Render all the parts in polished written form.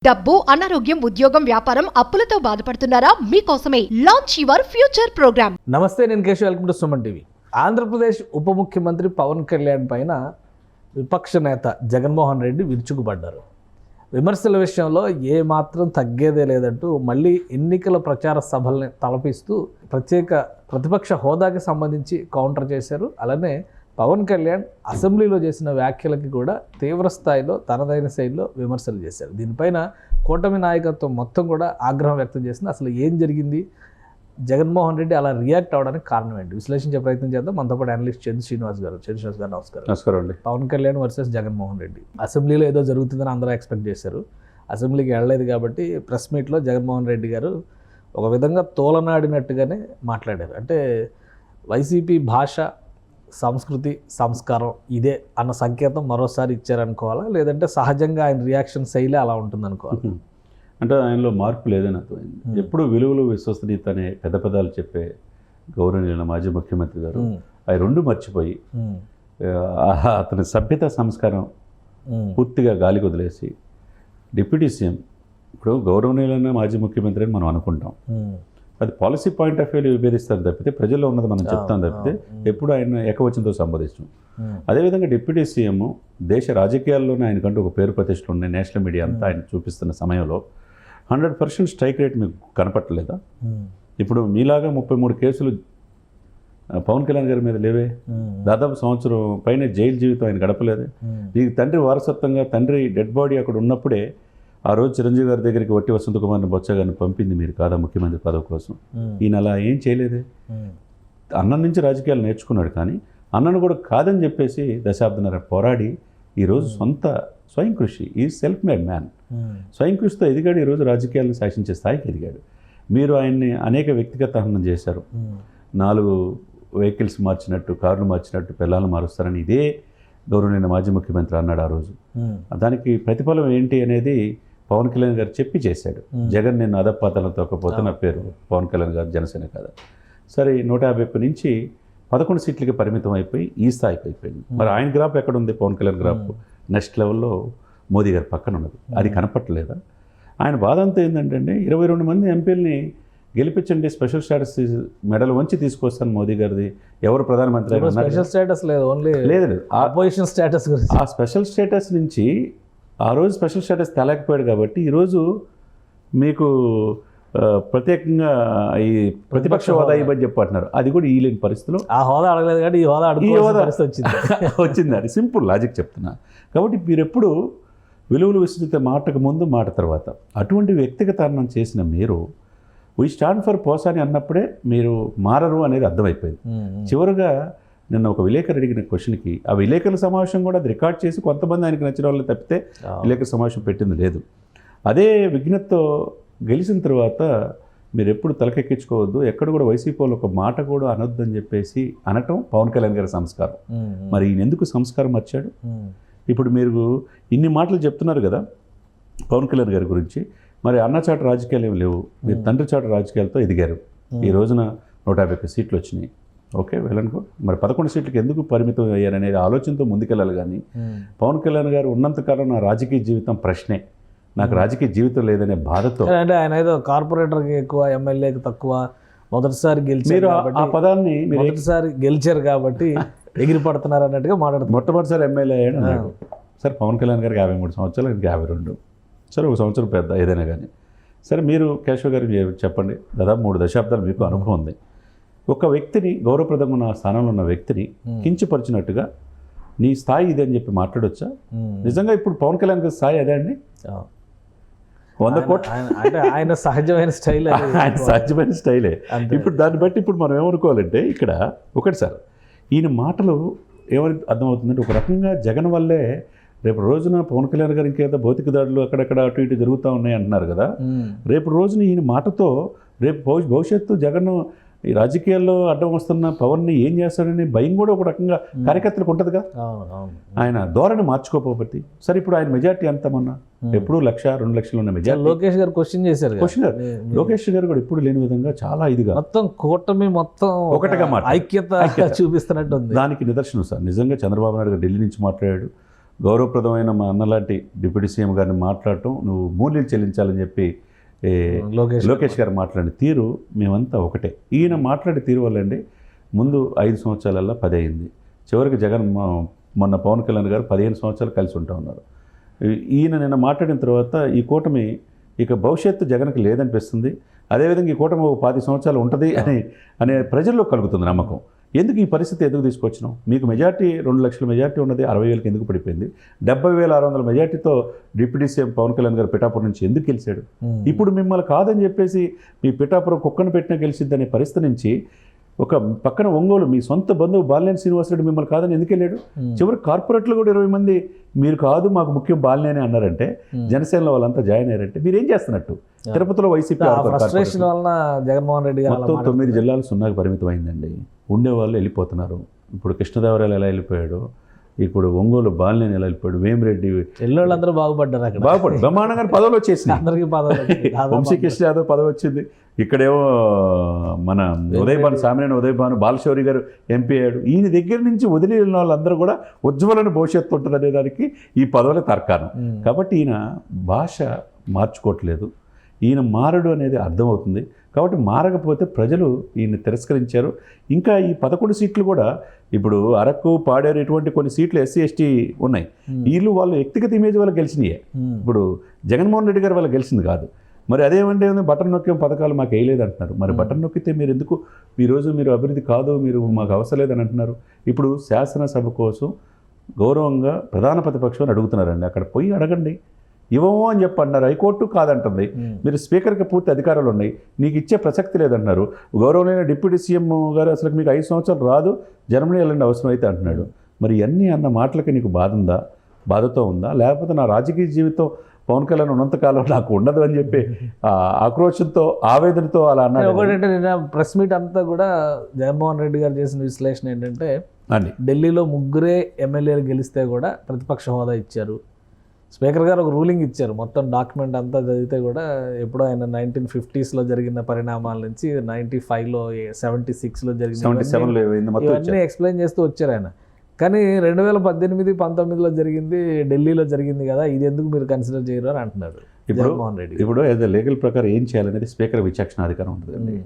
డబ్బు, అనారోగ్యం, ఉద్యోగం, వ్యాపారం, అప్పులతో బాధపడుతున్నారా? మీకోసమే లాంచ్ యువర్ ఫ్యూచర్ ప్రోగ్రామ్. నమస్తే, నేను Keshav. Welcome to Suman TV. Andhra Pradesh ఉప ముఖ్యమంత్రి పవన్ కళ్యాణ్ పైన విపక్ష నేత జగన్మోహన్ రెడ్డి విరుచుకుపడ్డారు. విమర్శల విషయంలో ఏ మాత్రం తగ్గేదే లేదంటూ మళ్ళీ ఎన్నికల ప్రచార సభల్ని తలపిస్తూ ప్రత్యేక ప్రతిపక్ష హోదాకి సంబంధించి కౌంటర్ చేశారు. అలానే పవన్ కళ్యాణ్ అసెంబ్లీలో చేసిన వ్యాఖ్యలకి కూడా తీవ్ర స్థాయిలో తనదైన శైలిలో విమర్శలు చేశారు. దీనిపైన కూటమి నాయకత్వం మొత్తం కూడా ఆగ్రహం వ్యక్తం చేసింది. అసలు ఏం జరిగింది, జగన్మోహన్ రెడ్డి అలా రియాక్ట్ అవ్వడానికి కారణం ఏంటి, విశ్లేషించే ప్రయత్నం చేద్దాం. మనతో పాటు అనలిస్ట్ చంద్ర శ్రీనివాస్ గారు. నమస్కారం. నమస్కారం అండి. పవన్ కళ్యాణ్ వర్సెస్ జగన్మోహన్ రెడ్డి అసెంబ్లీలో ఏదో జరుగుతుందని అందరూ ఎక్స్పెక్ట్ చేశారు. అసెంబ్లీకి వెళ్ళలేదు కాబట్టి ప్రెస్ మీట్లో జగన్మోహన్ రెడ్డి గారు ఒక విధంగా తోలనాడినట్టుగానే మాట్లాడారు. అంటే వైసీపీ భాష, సంస్కృతి, సంస్కారం ఇదే అన్న సంకేతం మరోసారి ఇచ్చారనుకోవాలా, లేదంటే సహజంగా ఆయన రియాక్షన్ శైలి అలా ఉంటుంది అనుకోవాలి? అంటే ఆయనలో మార్పు లేదని అర్థమైంది. ఎప్పుడు విలువలు, విశ్వసనీయత అనే పెద్ద పదాలు చెప్పే గౌరవనీయుల మాజీ ముఖ్యమంత్రి గారు అవి రెండు మర్చిపోయి అతని సభ్యత, సంస్కారం పూర్తిగా గాలికి వదిలేసి డిప్యూటీ సీఎం, ఇప్పుడు గౌరవనీయులైన మాజీ ముఖ్యమంత్రి అని మనం అనుకుంటాం, అది పాలసీ పాయింట్ ఆఫ్ వ్యూలో విభేదిస్తారు తప్పితే ప్రజల్లో ఉన్నది మనం చెప్తాం తప్పితే ఎప్పుడు ఆయన ఏకవచనంతో సంబోధిస్తాం. అదేవిధంగా డిప్యూటీ సీఎం దేశ రాజకీయాల్లోనే ఆయనకంటూ ఒక పేరు ప్రతిష్టలు ఉన్నాయి. నేషనల్ మీడియా అంతా ఆయన చూపిస్తున్న సమయంలో 100% స్ట్రైక్ రేట్ మీకు కనపట్టలేదా? ఇప్పుడు మీలాగా 33 కేసులు పవన్ కళ్యాణ్ గారి మీద లేవే, దాదాపు సంవత్సరం పైన జైలు జీవితం ఆయన గడపలేదే. నీకు తండ్రి వారసత్వంగా తండ్రి డెడ్ బాడీ అక్కడ ఉన్నప్పుడే ఆ రోజు చిరంజీవి గారి దగ్గరికి వట్టి వసంత కుమార్ని బొత్స గారిని పంపింది మీరు కాదా ముఖ్యమంత్రి పదవి కోసం? ఈయన అలా ఏం చేయలేదే. అన్నం నుంచి రాజకీయాలు నేర్చుకున్నాడు, కానీ అన్నను కూడా కాదని చెప్పేసి దశాబ్దన్నర పోరాడి ఈరోజు సొంత స్వయం కృషి, ఈ సెల్ఫ్ మేడ్ మ్యాన్, స్వయం కృషితో ఎదిగాడు. ఈరోజు రాజకీయాలను శాసించే స్థాయికి ఎదిగాడు. మీరు ఆయన్ని అనేక వ్యక్తిగత హనం చేశారు. 4 వెహికల్స్ మార్చినట్టు, కార్లు మార్చినట్టు పిల్లలు మారుస్తారని ఇదే గౌరవనీయ మాజీ ముఖ్యమంత్రి అన్నాడు ఆ రోజు. దానికి ప్రతిఫలం ఏంటి అనేది పవన్ కళ్యాణ్ గారు చెప్పి చేశాడు. జగన్ నేను అధపాతాలను తొక్కపోతే నా పేరు పవన్ కళ్యాణ్ గారు జనసేన కదా. సరే, 151 నుంచి 11 సీట్లకి పరిమితం అయిపోయి ఈ స్థాయికి అయిపోయింది. మరి ఆయన గ్రాఫ్ ఎక్కడ ఉంది? పవన్ కళ్యాణ్ గ్రాఫ్ నెక్స్ట్ లెవెల్లో మోదీ గారి పక్కన ఉన్నది. అది కనపట్టలేదా? ఆయన బాధ అంతా ఏంటంటే 22 మంది ఎంపీలని గెలిపించండి, స్పెషల్ స్టేటస్ మెడల్ వంచి తీసుకొస్తాను మోదీ గారిది, ఎవరు ప్రధానమంత్రి అయినా స్పెషల్ స్టేటస్ లేదు, ఓన్లీ లేదు అపోజిషన్ స్టేటస్. ఆ స్పెషల్ స్టేటస్ నుంచి ఆ రోజు స్పెషల్ స్టేటస్ తెలకపోయాడు కాబట్టి ఈరోజు మీకు ప్రత్యేకంగా ఈ ప్రతిపక్ష హోదా ఇవ్వని చెప్పంటున్నారు. అది కూడా ఈలేని పరిస్థితిలో ఆ హోదా అడగలేదు కాబట్టి ఈ హోదా వచ్చింది. అది సింపుల్ లాజిక్ చెప్తున్నా. కాబట్టి మీరు ఎప్పుడు విలువలు విస్తృత మాటకు ముందు మాట తర్వాత అటువంటి వ్యక్తిగతారణం చేసిన మీరు వీ స్టాండ్ ఫర్ పోసాని అన్నప్పుడే మీరు మారరు అనేది అర్థమైపోయింది. చివరిగా నిన్న ఒక విలేకరు అడిగిన క్వశ్చన్కి ఆ విలేకరుల సమావేశం కూడా అది రికార్డ్ చేసి కొంతమంది ఆయనకు నచ్చిన వాళ్ళు తప్పితే విలేకరుల సమావేశం పెట్టింది లేదు. అదే విజ్ఞతతో గెలిచిన తర్వాత మీరు ఎప్పుడు తలకెక్కించుకోవద్దు, ఎక్కడ కూడా వైసీపీ వాళ్ళు ఒక మాట కూడా అనొద్దు అని చెప్పేసి అనటం పవన్ కళ్యాణ్ గారి సంస్కారం. మరి ఈయన ఎందుకు సంస్కారం వచ్చాడు? ఇప్పుడు మీరు ఇన్ని మాటలు చెప్తున్నారు కదా పవన్ కళ్యాణ్ గారి గురించి, మరి అన్నచాటు రాజకీయాలు ఏమి లేవు, మీరు తండ్రి చాటు రాజకీయాలతో ఎదిగారు. ఈ రోజున 151 సీట్లు వచ్చినాయి. ఓకే, వెళ్ళనుకో, మరి 11 సీట్లకి ఎందుకు పరిమితం అయ్యారనేది ఆలోచనతో ముందుకెళ్ళాలి. కానీ పవన్ కళ్యాణ్ గారు ఉన్నంతకాలం నా రాజకీయ జీవితం ప్రశ్నే, నాకు రాజకీయ జీవితం లేదనే బాధతో, అంటే ఆయన ఏదో కార్పొరేటర్కి ఎక్కువ, ఎమ్మెల్యేకి తక్కువ, మొదటిసారి గెలిచారు, ఆ పదాన్ని మొదటిసారి గెలిచారు కాబట్టి ఎగిరి పడుతున్నారు అన్నట్టుగా మాట్లాడుతున్నారు. మొట్టమొదటిసారి ఎమ్మెల్యే అయ్యాడు అన్నాడు. సరే, పవన్ కళ్యాణ్ గారికి 53 సంవత్సరాలు, 52, సరే 1 సంవత్సరం పెద్ద ఏదైనా కానీ. సరే, మీరు కేశవ్ గారు చెప్పండి, దాదాపు 3 దశాబ్దాలు మీకు అనుభవం ఉంది. ఒక వ్యక్తిని, గౌరవప్రదంగా ఉన్న స్థానంలో ఉన్న వ్యక్తిని కించపరిచినట్టుగా నీ స్థాయి ఇదే అని చెప్పి మాట్లాడొచ్చా? నిజంగా ఇప్పుడు పవన్ కళ్యాణ్ గారి స్థాయి అదే అండి. 100 కోట్లు అంటే ఆయన సహజమైన స్టైల్, ఆయన సహజమైన స్టైలే. ఇప్పుడు దాన్ని బట్టి ఇప్పుడు మనం ఏమనుకోవాలంటే ఇక్కడ ఒకటి సార్, ఈయన మాటలు ఏమని అర్థమవుతుందంటే ఒక రకంగా జగన్ వల్లే రేపు రోజున పవన్ కళ్యాణ్ గారు ఇంకేదో భౌతిక దాడులు అక్కడక్కడ అటు ఇటు జరుగుతూ ఉన్నాయి అంటున్నారు కదా. రేపు రోజున ఈయన మాటతో రేపు భవిష్యత్తు జగన్ ఈ రాజకీయాల్లో అడ్డం వస్తున్న పవన్ని ఏం చేస్తాడని భయం కూడా ఒక రకంగా కార్యకర్తలకు ఉంటుందిగా. ఆయన ధోరణి మార్చుకోకపోతే సరే, ఇప్పుడు ఆయన మెజార్టీ ఎంత మొన్న ఎప్పుడు 1-2 లక్షలు ఉన్న మెజార్టీ. లోకేష్ గారు క్వశ్చన్ చేశారు. లోకేష్ గారు కూడా ఎప్పుడు లేని విధంగా చాలా ఇదిగా మొత్తం కూటమి మొత్తం ఒకటిగా ఐక్యత చూపిస్తున్నట్టు ఉంది. దానికి నిదర్శనం సార్ నిజంగా చంద్రబాబు నాయుడు గారు ఢిల్లీ నుంచి మాట్లాడాడు, గౌరవప్రదమైన మా అన్నలాంటి డిప్యూటీ సీఎం గారిని మాట్లాడటం, నువ్వు మూల్యం చెల్లించాలని చెప్పి లోకేష్ గారు మాట్లాడిన తీరు మేమంతా ఒకటే. ఈయన మాట్లాడే తీరు వల్లండి ముందు 5 సంవత్సరాలల్లో 10 అయింది. చివరికి జగన్ మొన్న పవన్ కళ్యాణ్ గారు 15 సంవత్సరాలు కలిసి ఉంటా ఉన్నారు. ఈయన నిన్న మాట్లాడిన తర్వాత ఈ కూటమి ఇక భవిష్యత్తు జగన్కి లేదనిపిస్తుంది. అదేవిధంగా ఈ కూటమి 10 సంవత్సరాలు ఉంటుంది అనే ప్రజల్లో కలుగుతుంది నమ్మకం. ఎందుకు ఈ పరిస్థితి ఎందుకు తీసుకొచ్చినాం? మీకు మెజార్టీ 2 లక్షల మెజార్టీ ఉన్నది 60,000కి ఎందుకు పడిపోయింది? 70,600 మెజార్టీతో డిప్యూటీ సీఎం పవన్ కళ్యాణ్ గారు పిఠాపురం నుంచి ఎందుకు గెలిచాడు? ఇప్పుడు మిమ్మల్ని కాదని చెప్పేసి మీ పిఠాపురం కుక్కను పెట్టినా గెలిచిద్దనే పరిస్థితి నుంచి ఒక పక్కన ఒంగోలు మీ సొంత బంధువు బాలినేని శ్రీనివాసరెడ్డి మిమ్మల్ని కాదని ఎందుకు వెళ్ళాడు? చివరి కార్పొరేట్లో కూడా 20 మంది మీరు కాదు మాకు ముఖ్యం బాలినేని అన్నారంటే, జనసేనలో వాళ్ళంతా జాయిన్ అయ్యారంటే మీరేం చేస్తున్నట్టు? తిరుపతిలో వైసీపీ జగన్మోహన్ రెడ్డి మొత్తం 9 జిల్లాలు 0కి పరిమితం అయిందండి. ఉండేవాళ్ళు వెళ్ళిపోతున్నారు. ఇప్పుడు కృష్ణదేవరాయలు ఎలా వెళ్ళిపోయాడు, ఇప్పుడు ఒంగోలు బాలినేని ఎలా వెళ్ళిపోయాడు, వేమిరెడ్డి ఎల్లోళ్ళందరూ బాగుపడ్డారు. అక్కడ బాగుపడ్డారు, బ్రహ్మాండంగా పదవులు వచ్చేసింది అందరికీ వంశీకృష్ణ యాదవ్ పదవి వచ్చింది. ఇక్కడేమో మన ఉదయభాను సామినేని ఉదయభాను బాలశౌరి గారు ఎంపీ అయ్యాడు. ఈయన దగ్గర నుంచి వదిలి వెళ్ళిన వాళ్ళందరూ కూడా ఉజ్వలన భవిష్యత్తు ఉంటుంది అనే దానికి ఈ పదవుల తర్కారం. కాబట్టి ఈయన భాష మార్చుకోవట్లేదు, ఈయన మారడు అనేది అర్థమవుతుంది. కాబట్టి మారకపోతే ప్రజలు ఈయన తిరస్కరించారు. ఇంకా ఈ 11 సీట్లు కూడా ఇప్పుడు అరకు, పాడేరు ఇటువంటి కొన్ని సీట్లు ఎస్సీ ఎస్టీ ఉన్నాయి. వీళ్ళు వాళ్ళు వ్యక్తిగత ఇమేజ్ వల్ల గెలిచినాయే. ఇప్పుడు జగన్మోహన్ రెడ్డి గారు వాళ్ళు గెలిచింది కాదు. మరి అదేమంటే బటన్ నొక్కే పథకాలు మాకు వేయలేదు అంటున్నారు. మరి బటన్ నొక్కితే మీరు ఎందుకు ఈరోజు మీరు అభివృద్ధి కాదు, మీరు మాకు అవసరం లేదని అంటున్నారు. ఇప్పుడు శాసనసభ కోసం గౌరవంగా ప్రధాన ప్రతిపక్షం అడుగుతున్నారండి. అక్కడ పోయి అడగండి, ఇవ్వము అని చెప్పి అన్నారు. హైకోర్టు కాదంటుంది. మీరు స్పీకర్కి పూర్తి అధికారాలు ఉన్నాయి, నీకు ఇచ్చే ప్రసక్తి లేదన్నారు. గౌరవనీయ డిప్యూటీ సీఎం గారు అసలు మీకు 5 సంవత్సరాలు రాదు, జర్మనీ వెళ్ళండి అవసరం అయితే అంటున్నాడు. మరి ఇవన్నీ అన్న మాటలకి నీకు బాధతో ఉందా? లేకపోతే నా రాజకీయ జీవితం పవన్ కళ్యాణ్ ఉన్నంతకాలం నాకు ఉండదు అని చెప్పి ఆక్రోషంతో ఆవేదనతో అలా అన్నారు. ఒకటంటే నిన్న ప్రెస్ మీట్ అంతా కూడా జగన్మోహన్ రెడ్డి గారు చేసిన విశ్లేషణ ఏంటంటే, ఢిల్లీలో 3 ఎమ్మెల్యేలు గెలిస్తే కూడా ప్రతిపక్ష హోదా ఇచ్చారు. స్పీకర్ గారు ఒక రూలింగ్ ఇచ్చారు. మొత్తం డాక్యుమెంట్ అంతా చదివితే కూడా ఎప్పుడో ఆయన 1950s జరిగిన పరిణామాల నుంచి 95లో 76లో జరిగిన ఇవన్నీ ఎక్స్ప్లెయిన్ చేస్తూ వచ్చారు ఆయన. కానీ 2018-19లో జరిగింది ఢిల్లీలో జరిగింది కదా, ఇది ఎందుకు మీరు కన్సిడర్ చేయరు అని అంటున్నారు జగన్మోహన్ రెడ్డి. ఇప్పుడు యాజ్ ఎ లీగల్ ప్రకారం ఏం చేయాలనేది స్పీకర్ విచక్షణాధికారం ఉంటుందండి.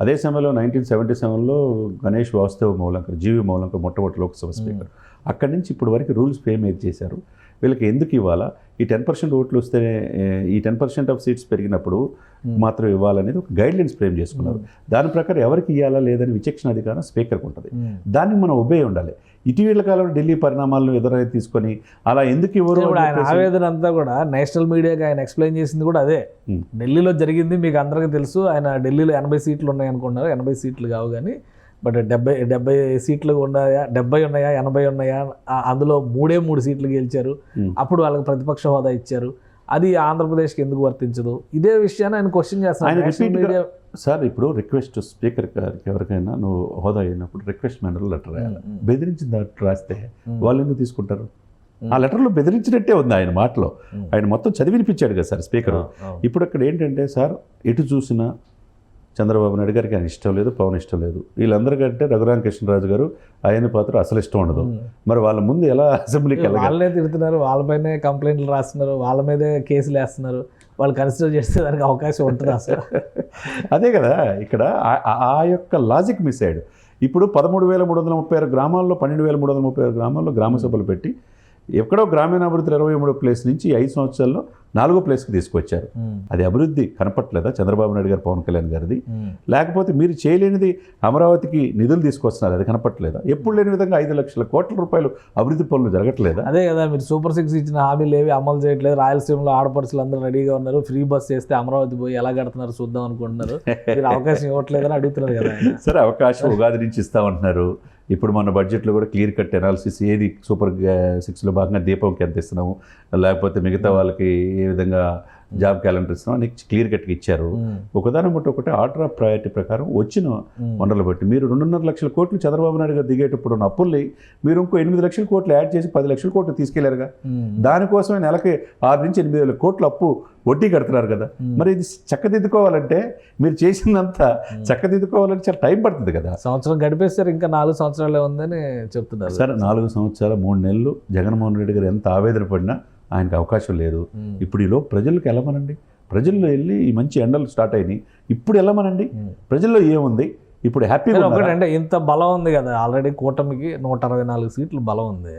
అదే సమయంలో 1977లో గణేష్ వాసుదేవ్ మౌలంకర్, జీవి మౌలంకర్ మొట్టమొదటి లోక్సభ స్పీకర్. అక్కడి నుంచి ఇప్పుడు వరకు రూల్స్ ఫ్రేమ్ ఏది చేశారు, వీళ్ళకి ఎందుకు ఇవ్వాలా, ఈ 10% ఓట్లు వస్తేనే ఈ 10% ఆఫ్ సీట్స్ పెరిగినప్పుడు మాత్రం ఇవ్వాలనేది ఒక గైడ్లైన్స్ ఫ్రేమ్ చేసుకున్నారు. దాని ప్రకారం ఎవరికి ఇవ్వాలా లేదని విచక్షణ అధికారం స్పీకర్కి ఉంటుంది. దాన్ని మనం ఒబే ఉండాలి. ఇటీవల కాలంలో ఢిల్లీ పరిణామాలను ఎదురైతే తీసుకొని అలా ఎందుకు ఇవ్వరు? ఆయన ఆవేదన అంతా కూడా నేషనల్ మీడియాకి ఆయన ఎక్స్ప్లెయిన్ చేసింది కూడా అదే. ఢిల్లీలో జరిగింది మీకు అందరికీ తెలుసు, ఆయన ఢిల్లీలో 80 సీట్లు ఉన్నాయి అనుకున్నారు. 80 సీట్లు కావు కానీ బట్ 70 సీట్లు ఉన్నాయా, 70 ఉన్నాయా, 80 ఉన్నాయా, అందులో 3 సీట్లు గెలిచారు. అప్పుడు వాళ్ళకి ప్రతిపక్ష హోదా ఇచ్చారు. అది ఆంధ్రప్రదేశ్కి ఎందుకు వర్తించదు? ఇదే విషయాన్ని ఆయన క్వశ్చన్ చేస్తాను. సార్ ఇప్పుడు రిక్వెస్ట్ స్పీకర్ గారికి ఎవరికైనా నువ్వు హోదా అయినప్పుడు రిక్వెస్ట్ మేనర్లో లెటర్ రాయాలి. బెదిరించి లెటర్ రాస్తే వాళ్ళు ఎందుకు తీసుకుంటారు? ఆ లెటర్లో బెదిరించినట్టే ఉంది ఆయన మాటలో. ఆయన మొత్తం చదివినిపించాడు కదా సార్ స్పీకర్. ఇప్పుడు అక్కడ ఏంటంటే సార్ ఎటు చూసినా చంద్రబాబు నాయుడు గారికి ఆయన ఇష్టం లేదు, పవన్ ఇష్టం లేదు. వీళ్ళందరికంటే రఘురామకృష్ణరాజు గారు ఆయన పాత్ర అసలు ఇష్టం ఉండదు. మరి వాళ్ళ ముందు ఎలా అసెంబ్లీకి వాళ్ళనే తిడుతున్నారు, వాళ్ళపైనే కంప్లైంట్లు రాస్తున్నారు, వాళ్ళ మీదే కేసులు వేస్తున్నారు. వాళ్ళు కన్సిడర్ చేస్తే దానికి అవకాశం ఉంటుంది అసలు. అదే కదా ఇక్కడ ఆ యొక్క లాజిక్ మిస్ అయ్యాడు. ఇప్పుడు 13,336 గ్రామాల్లో 12,336 గ్రామాల్లో గ్రామ సభలు పెట్టి ఎక్కడో గ్రామీణాభివృద్ధి 23వ ప్లేస్ నుంచి 5 సంవత్సరాల్లో 4వ ప్లేస్కి తీసుకొచ్చారు. అది అభివృద్ధి కనపట్లేదా చంద్రబాబు నాయుడు గారు, పవన్ కళ్యాణ్ గారిది? లేకపోతే మీరు చేయలేనిది అమరావతికి నిధులు తీసుకొస్తున్నారు, అది కనపట్లేదా? ఎప్పుడు లేని విధంగా 5 లక్షల కోట్ల రూపాయలు అభివృద్ధి పనులు జరగట్లేదా? అదే కదా, మీరు సూపర్ 6 ఇచ్చిన హామీలు ఏవి అమలు చేయట్లేదు. రాయలసీమలో ఆడపడుచులు అందరూ రెడీగా ఉన్నారు, ఫ్రీ బస్ చేస్తే అమరావతి పోయి ఎలా కడుతున్నారు చూద్దాం అనుకుంటున్నారు. మీరు అవకాశం ఇవ్వట్లేదని అడుగుతున్నారు కదా. సరే అవకాశం ఉగాది నుంచి ఇస్తామంటున్నారు. ఇప్పుడు మన బడ్జెట్లో కూడా క్లియర్ కట్ అనాలిసిస్ ఏది సూపర్ 6లో భాగంగా దీపంకి ఎంత ఇస్తున్నాము, లేకపోతే మిగతా వాళ్ళకి ఏ విధంగా జాబ్ క్యాలెండర్ ఇస్తున్నాం అని క్లియర్ కట్గా ఇచ్చారు. ఒకదాని బట్టి ఒకటి ఆర్డర్ ఆఫ్ ప్రయారిటీ ప్రకారం వచ్చిన వనరులు బట్టి మీరు 2.5 లక్షల కోట్లు చంద్రబాబు నాయుడు గారు దిగేటప్పుడు ఉన్న అప్పుల్ని మీరు ఇంకో 8 లక్షల కోట్లు యాడ్ చేసి 10 లక్షల కోట్లు తీసుకెళ్లారుగా. దానికోసమే నెలకి 6 నుంచి 8 వేల కోట్ల అప్పు వడ్డీ కడుతున్నారు కదా. మరి ఇది చక్కదిద్దుకోవాలంటే మీరు చేసిందంతా చక్కదిద్దుకోవాలంటే చాలా టైం పడుతుంది కదా. సంవత్సరం గడిపేస్తారు, ఇంకా 4 సంవత్సరాలే ఉందని చెప్తున్నారు. సరే 4 సంవత్సరాలు 3 నెలలు జగన్మోహన్ రెడ్డి గారు ఎంత ఆవేదన పడినా ఆయనకు అవకాశం లేదు. ఇప్పుడు ఈలో ప్రజలకు వెళ్ళమనండి. ప్రజల్లో వెళ్ళి ఈ మంచి ఎండలు స్టార్ట్ అయినాయి, ఇప్పుడు వెళ్ళమనండి. ప్రజల్లో ఏముంది ఇప్పుడు హ్యాపీగా అంటే ఇంత బలం ఉంది కదా, ఆల్రెడీ కూటమికి 164 సీట్లు బలం ఉంది.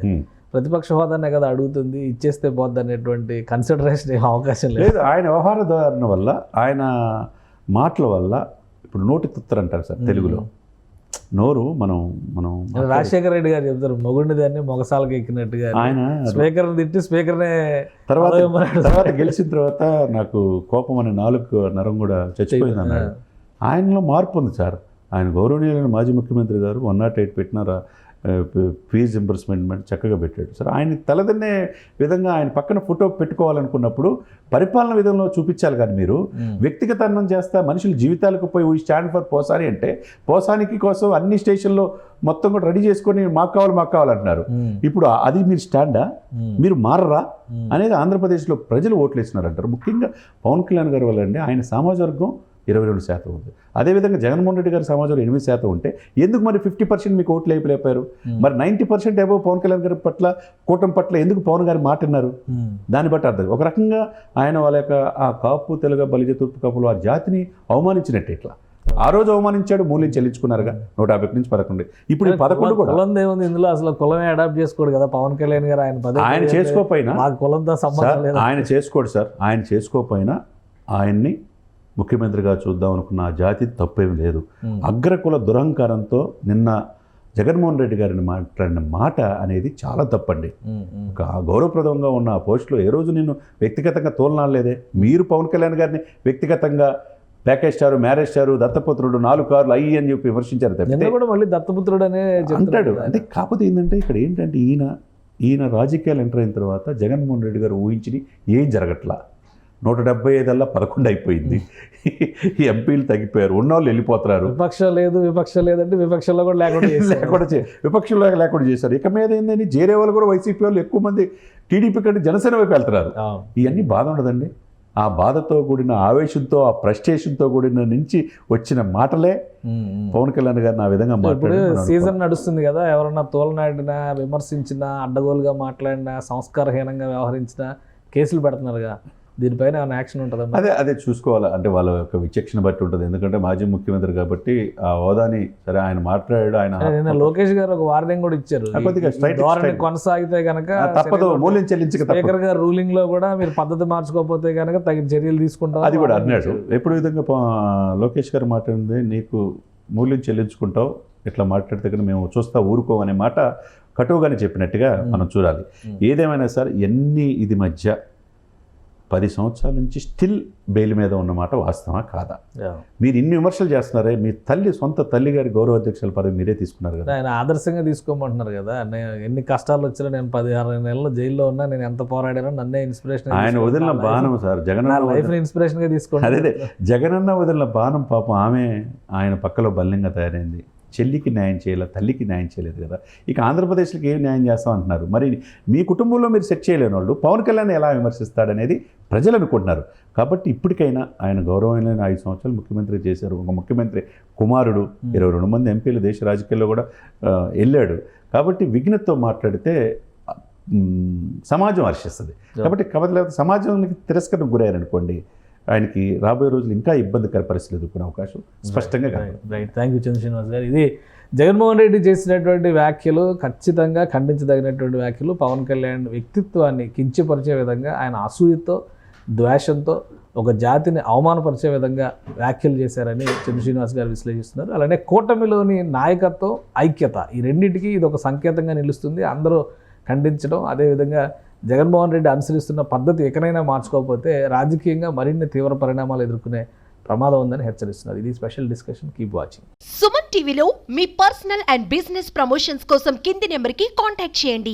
ప్రతిపక్ష హోదానే కదా అడుగుతుంది, ఇచ్చేస్తే పోద్ది అనేటువంటి కన్సిడరేషన్ అవకాశం లేదు. ఆయన వ్యవహార ధారణ వల్ల, ఆయన మాటల వల్ల, ఇప్పుడు నోటి తుత్తరు అంటారు సార్ తెలుగులో, నోరు మనం రాజశేఖర రెడ్డి గారు చెప్తారు మొగుడిని దాన్ని మొగసాలకు ఎక్కినట్టుగా. ఆయన స్పీకర్ తిట్టి స్పీకర్నే తర్వాత గెలిచిన తర్వాత నాకు కోపం అనే నాలుగు నరం కూడా చచ్చిపోయింది అన్నాడు. ఆయనలో మార్పు ఉంది సార్. ఆయన గౌరవనీయులైన మాజీ ముఖ్యమంత్రి గారు 108 పెట్టినారా ఫీజు రింబర్స్మెంట్ చక్కగా పెట్టాడు సార్. ఆయన తలదన్నే విధంగా ఆయన పక్కన ఫోటో పెట్టుకోవాలనుకున్నప్పుడు పరిపాలన విధంలో చూపించాలి. కానీ మీరు వ్యక్తిగతనం చేస్తా మనుషుల జీవితాలకు పోయి వీ స్టాండ్ ఫర్ పోసాని అంటే పోసానికి కోసం అన్ని స్టేషన్లో మొత్తం కూడా రెడీ చేసుకొని మాకు కావాలంటున్నారు. ఇప్పుడు అది మీరు స్టాండా, మీరు మారరా అనేది ఆంధ్రప్రదేశ్లో ప్రజలు ఓట్లు వేస్తున్నారంటారు. ముఖ్యంగా పవన్ కళ్యాణ్ గారి వల్ల అండి ఆయన సామాజిక వర్గం 22% ఉంది. అదేవిధంగా జగన్మోహన్ రెడ్డి గారి సమాజంలో 8% ఉంటే ఎందుకు మరి 50% మీకు ఓట్లు అయిపోయారు? మరి 90% అబోవ్ పవన్ కళ్యాణ్ గారి పట్ల, కూటమి పట్ల ఎందుకు పవన్ గారి మాట విన్నారు? దాన్ని బట్టి అర్థం. ఒక రకంగా ఆయన వాళ్ళ యొక్క ఆ కాపు, తెలుగు, బలిజ, తూర్పు కాపులు ఆ జాతిని అవమానించినట్టే. ఇట్లా ఆ రోజు అవమానించాడు, మూల్యం చెల్లించుకున్నారుగా 150 నుంచి 11. ఇప్పుడు 11 కూడా కులం ఏముంది ఇందులో, అసలు కులమే అడాప్ట్ చేసుకోడు కదా పవన్ కళ్యాణ్ గారు. ఆయన చేసుకోకపోయినా కులంతో సంబంధం లేదు. ఆయన చేసుకోడు సార్. ఆయన చేసుకోకపోయినా ఆయన్ని ముఖ్యమంత్రిగా చూద్దాం అనుకున్న ఆ జాతి తప్పేమి లేదు. అగ్రకుల దురహంకారంతో నిన్న జగన్మోహన్ రెడ్డి గారిని మాట్లాడిన మాట అనేది చాలా తప్పండి. ఒక గౌరవప్రదంగా ఉన్న ఆ పోస్టులో ఏ రోజు నిన్ను వ్యక్తిగతంగా తోలనాలేదే. మీరు పవన్ కళ్యాణ్ గారిని వ్యక్తిగతంగా ప్యాకేజ్ స్టారు, మ్యారేజ్ స్టారు, దత్తపుత్రుడు, 4 కార్లు అయ్యి అని చెప్పి విమర్శించారు. కూడా మళ్ళీ దత్తపుత్రుడు అనే అంటాడు. అంటే కాకపోతే ఏంటంటే ఇక్కడ ఏంటంటే ఈయన రాజకీయాలు ఎంటర్ అయిన తర్వాత జగన్మోహన్ రెడ్డి గారు ఊహించి ఏం జరగట్లా. 175 11 అయిపోయింది. ఎంపీలు తగ్గిపోయారు, ఉన్నవాళ్ళు వెళ్ళిపోతున్నారు. విపక్షం లేదంటే విపక్షంలో కూడా విపక్షంలో లేకుండా చేశారు. ఇక మీద ఏంటంటే చేరే వాళ్ళు కూడా వైసీపీ వాళ్ళు ఎక్కువ మంది టీడీపీ కంటే జనసేన వైపు వెళ్తున్నారు. ఇవన్నీ బాధ ఉండదండి. ఆ బాధతో కూడిన ఆవేశంతో, ఆ ఫ్రస్ట్రేషన్తో కూడిన నుంచి వచ్చిన మాటలే పవన్ కళ్యాణ్ గారిని ఆ విధంగా మాట్లాడారు. సీజన్ నడుస్తుంది కదా, ఎవరన్నా తోలనాడినా, విమర్శించినా, అడ్డగోలుగా మాట్లాడినా, సంస్కారహీనంగా వ్యవహరించినా కేసులు పెడుతున్నారుగా. దీనిపైన ఏమైనా యాక్షన్ ఉంటుందా? అదే చూసుకోవాలి. అంటే వాళ్ళ యొక్క విచక్షణ బట్టి ఉంటుంది. ఎందుకంటే మాజీ ముఖ్యమంత్రి కాబట్టి ఆ హోదాని సరే ఆయన మాట్లాడాడు. ఆయన లోకేష్ గారు ఒక వార్నింగ్ కూడా ఇచ్చారు, కొనసాగితే కనుక తప్పదు, మూల్యం చెల్లించక. స్పీకర్ గారు రూలింగ్ లో కూడా మీరు పద్ధతి మార్చుకోకపోతే కనుక తగిన చర్యలు తీసుకుంటాం అది కూడా అన్నాడు. ఎప్పుడు విధంగా లోకేష్ గారు మాట్లాడింది, నీకు మూల్యం చెల్లించుకుంటావు, ఇట్లా మాట్లాడితే కనుక మేము చూస్తా ఊరుకోం అనే మాట కటువుగానే చెప్పినట్టుగా మనం చూడాలి. ఏదేమైనా సార్ ఇది మధ్య 10 సంవత్సరాల నుంచి స్టిల్ బెయిల్ మీద ఉన్నమాట వాస్తవా కాదా? మీరు ఇన్ని విమర్శలు చేస్తున్నారే, మీ సొంత తల్లి గారి గౌరవ అధ్యక్షుల పదవి మీరే తీసుకున్నారు కదా. ఆయన ఆదర్శంగా తీసుకోమంటున్నారు కదా. ఎన్ని కష్టాలు వచ్చినా నేను 16 నెలలు జైల్లో ఉన్నా, నేను ఎంత పోరాడానో నన్నే ఇన్స్పిరేషన్. ఆయన వదిలిన బాణం సార్, జగనన్న లైఫ్ ఇన్స్పిరేషన్ గా తీసుకోండి. అదే జగనన్న వదిలిన బాణం పాపం ఆమె ఆయన పక్కలో బల్యంగా తయారైంది. చెల్లికి న్యాయం చేయాలి, తల్లికి న్యాయం చేయలేదు కదా. ఇక ఆంధ్రప్రదేశ్కి ఏం న్యాయం చేస్తాం అంటున్నారు. మరి మీ కుటుంబంలో మీరు సెట్ చేయలేని వాళ్ళు పవన్ కళ్యాణ్ ఎలా విమర్శిస్తాడనేది ప్రజలు అనుకుంటున్నారు. కాబట్టి ఇప్పటికైనా ఆయన గౌరవమైన 5 సంవత్సరాలు ముఖ్యమంత్రి చేశారు. ఒక ముఖ్యమంత్రి కుమారుడు, 22 మంది ఎంపీలు దేశ రాజకీయాల్లో కూడా వెళ్ళాడు. కాబట్టి విఘ్నతతో మాట్లాడితే సమాజం హర్షిస్తుంది. కాబట్టి సమాజానికి తిరస్కరణ గురయ్యారనుకోండి, ఆయనకి రాబోయే రోజులు ఇంకా ఇబ్బందికర పరిస్థితులు ఎదుర్కొనే అవకాశం స్పష్టంగా రైట్. థ్యాంక్ యూ చంద్ర శ్రీనివాస్ గారు. ఇది జగన్మోహన్ రెడ్డి చేసినటువంటి వ్యాఖ్యలు ఖచ్చితంగా ఖండించదగినటువంటి వ్యాఖ్యలు. పవన్ కళ్యాణ్ వ్యక్తిత్వాన్ని కించపరిచే విధంగా, ఆయన అసూయతో, ద్వేషంతో ఒక జాతిని అవమానపరిచే విధంగా వ్యాఖ్యలు చేశారని చంద్ర శ్రీనివాస్ గారు విశ్లేషిస్తున్నారు. అలానే కూటమిలోని నాయకత్వం, ఐక్యత, ఈ రెండింటికి ఇది ఒక సంకేతంగా నిలుస్తుంది. అందరూ ఖండించడం, అదేవిధంగా జగన్మోహన్ రెడ్డి అనుసరిస్తున్న పద్ధతి ఎక్కడైనా మార్చుకోకపోతే రాజకీయంగా మరిన్ని తీవ్ర పరిణామాలు ఎదుర్కొనే ప్రమాదం ఉందని హెచ్చరిస్తున్నారు. ఇది special discussion. Keep watching. Suman టీవీలో మీ పర్సనల్ అండ్ బిజినెస్ ప్రమోషన్స్ కోసం కింది నెంబర్కి కాంటాక్ట్ చేయండి.